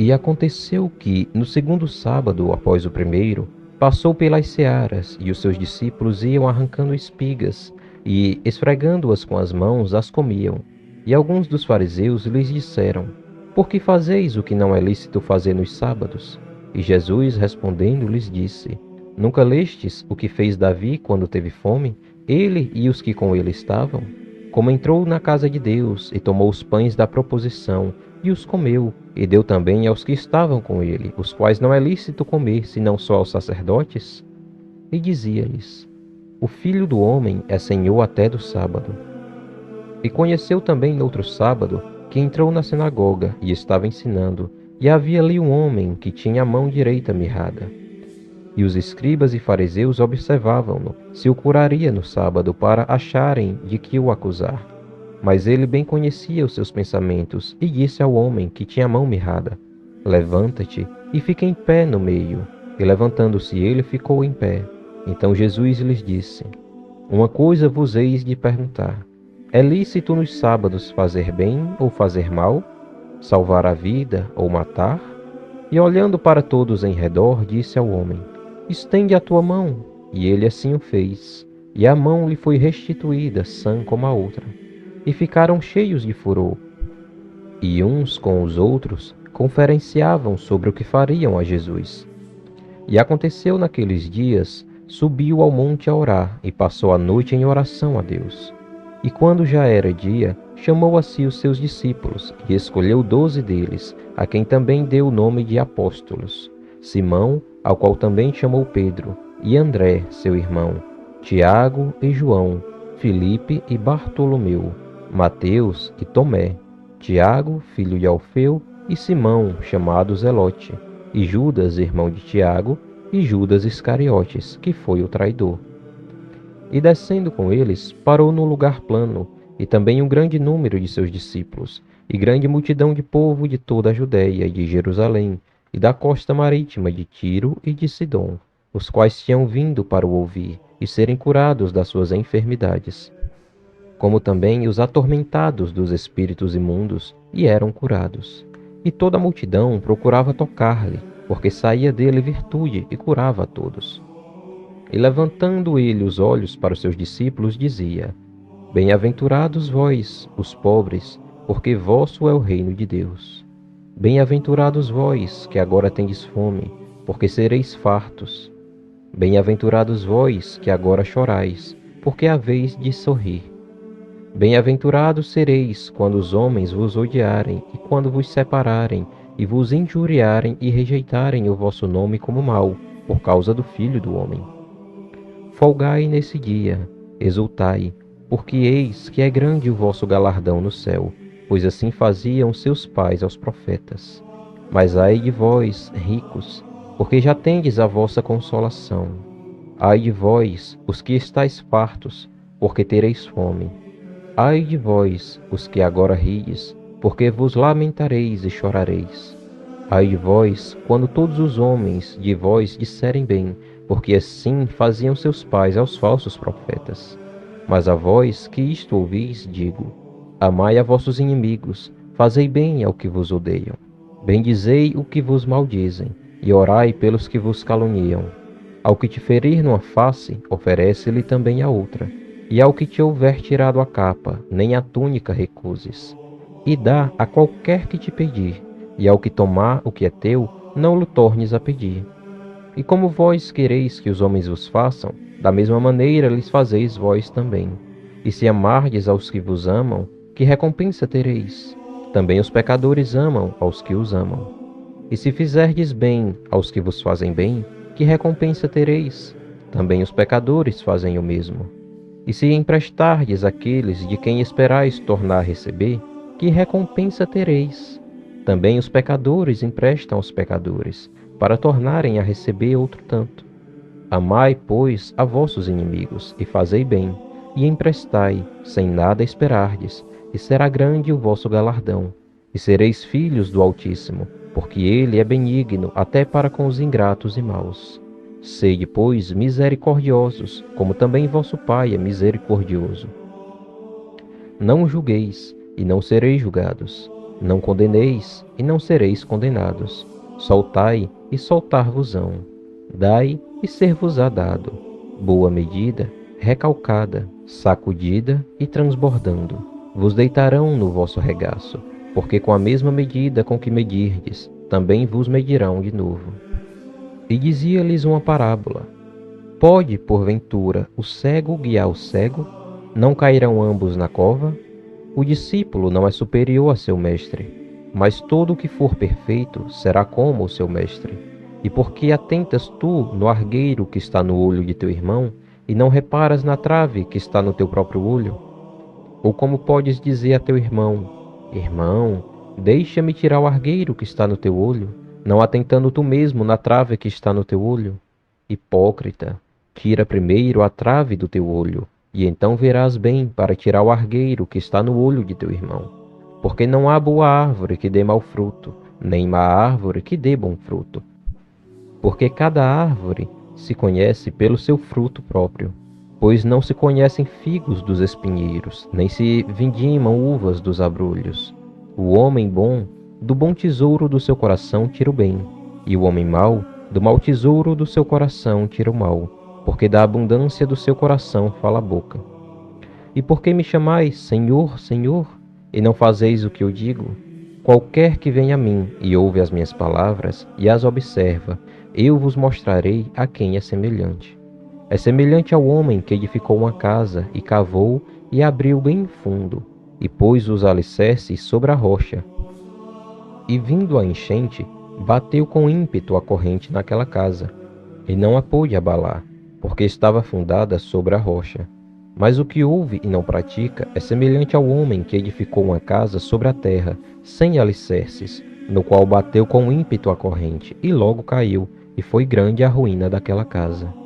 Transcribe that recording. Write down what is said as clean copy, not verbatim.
E aconteceu que, no segundo sábado após o primeiro, passou pelas searas, e os seus discípulos iam arrancando espigas, e, esfregando-as com as mãos, as comiam. E alguns dos fariseus lhes disseram: Por que fazeis o que não é lícito fazer nos sábados? E Jesus, respondendo, lhes disse: Nunca lestes o que fez Davi quando teve fome, ele e os que com ele estavam? Como entrou na casa de Deus e tomou os pães da proposição, e os comeu, e deu também aos que estavam com ele, os quais não é lícito comer, senão só aos sacerdotes? E dizia-lhes: O Filho do homem é Senhor até do sábado. E conheceu também no outro sábado que entrou na sinagoga e estava ensinando, e havia ali um homem que tinha a mão direita mirrada. E os escribas e fariseus observavam-no, se o curaria no sábado, para acharem de que o acusar. Mas ele bem conhecia os seus pensamentos, e disse ao homem que tinha a mão mirrada: Levanta-te e fica em pé no meio. E levantando-se ele, ficou em pé. Então Jesus lhes disse: Uma coisa vos eis de perguntar: É lícito nos sábados fazer bem ou fazer mal? Salvar a vida ou matar? E olhando para todos em redor, disse ao homem: Estende a tua mão. E ele assim o fez. E a mão lhe foi restituída, sã como a outra. E ficaram cheios de furor. E uns com os outros conferenciavam sobre o que fariam a Jesus. E aconteceu naqueles dias, subiu ao monte a orar, e passou a noite em oração a Deus. E quando já era dia, chamou a si os seus discípulos, e escolheu 12 deles, a quem também deu o nome de apóstolos: Simão, ao qual também chamou Pedro, e André, seu irmão, Tiago e João, Filipe e Bartolomeu, Mateus e Tomé, Tiago, filho de Alfeu, e Simão, chamado Zelote, e Judas, irmão de Tiago, e Judas Iscariotes, que foi o traidor. E descendo com eles, parou num lugar plano, e também um grande número de seus discípulos, e grande multidão de povo de toda a Judéia e de Jerusalém, e da costa marítima de Tiro e de Sidom, os quais tinham vindo para o ouvir, e serem curados das suas enfermidades. Como também os atormentados dos espíritos imundos, e eram curados. E toda a multidão procurava tocar-lhe, porque saía dele virtude e curava a todos. E levantando ele os olhos para os seus discípulos, dizia: Bem-aventurados vós, os pobres, porque vosso é o reino de Deus. Bem-aventurados vós, que agora tendes fome, porque sereis fartos. Bem-aventurados vós, que agora chorais, porque haveis de sorrir. Bem-aventurados sereis quando os homens vos odiarem, e quando vos separarem, e vos injuriarem e rejeitarem o vosso nome como mau, por causa do Filho do Homem. Folgai nesse dia, exultai, porque eis que é grande o vosso galardão no céu, pois assim faziam seus pais aos profetas. Mas ai de vós, ricos, porque já tendes a vossa consolação. Ai de vós, os que estáis fartos, porque tereis fome. Ai de vós, os que agora rides, porque vos lamentareis e chorareis. Ai de vós, quando todos os homens de vós disserem bem, porque assim faziam seus pais aos falsos profetas. Mas a vós que isto ouvis, digo: Amai a vossos inimigos, fazei bem ao que vos odeiam. Bendizei o que vos maldizem, e orai pelos que vos caluniam. Ao que te ferir numa face, oferece-lhe também a outra. E ao que te houver tirado a capa, nem a túnica recuses. E dá a qualquer que te pedir, e ao que tomar o que é teu, não lhe tornes a pedir. E como vós quereis que os homens vos façam, da mesma maneira lhes fazeis vós também. E se amardes aos que vos amam, que recompensa tereis? Também os pecadores amam aos que os amam. E se fizerdes bem aos que vos fazem bem, que recompensa tereis? Também os pecadores fazem o mesmo. E se emprestardes àqueles de quem esperais tornar a receber, que recompensa tereis? Também os pecadores emprestam aos pecadores, para tornarem a receber outro tanto. Amai, pois, a vossos inimigos, e fazei bem, e emprestai, sem nada esperardes, e será grande o vosso galardão, e sereis filhos do Altíssimo, porque ele é benigno até para com os ingratos e maus. Sede, pois, misericordiosos, como também vosso Pai é misericordioso. Não julgueis, e não sereis julgados. Não condeneis, e não sereis condenados. Soltai, e soltar-vos-ão. Dai, e ser-vos-á dado. Boa medida, recalcada, sacudida e transbordando, vos deitarão no vosso regaço, porque com a mesma medida com que medirdes, também vos medirão de novo. E dizia-lhes uma parábola: Pode, porventura, o cego guiar o cego? Não cairão ambos na cova? O discípulo não é superior a seu mestre, mas todo o que for perfeito será como o seu mestre. E por que atentas tu no argueiro que está no olho de teu irmão, e não reparas na trave que está no teu próprio olho? Ou como podes dizer a teu irmão: Irmão, deixa-me tirar o argueiro que está no teu olho, não atentando tu mesmo na trave que está no teu olho? Hipócrita, tira primeiro a trave do teu olho, e então verás bem para tirar o argueiro que está no olho de teu irmão. Porque não há boa árvore que dê mau fruto, nem má árvore que dê bom fruto. Porque cada árvore se conhece pelo seu fruto próprio. Pois não se conhecem figos dos espinheiros, nem se vindimam uvas dos abrolhos. O homem bom, do bom tesouro do seu coração tira o bem, e o homem mau, do mau tesouro do seu coração tira o mal, porque da abundância do seu coração fala a boca. E por que me chamais Senhor, Senhor, e não fazeis o que eu digo? Qualquer que vem a mim e ouve as minhas palavras e as observa, eu vos mostrarei a quem é semelhante. É semelhante ao homem que edificou uma casa e cavou e abriu bem fundo, e pôs os alicerces sobre a rocha. E vindo a enchente, bateu com ímpeto a corrente naquela casa, e não a pôde abalar, porque estava fundada sobre a rocha. Mas o que ouve e não pratica é semelhante ao homem que edificou uma casa sobre a terra, sem alicerces, no qual bateu com ímpeto a corrente, e logo caiu, e foi grande a ruína daquela casa.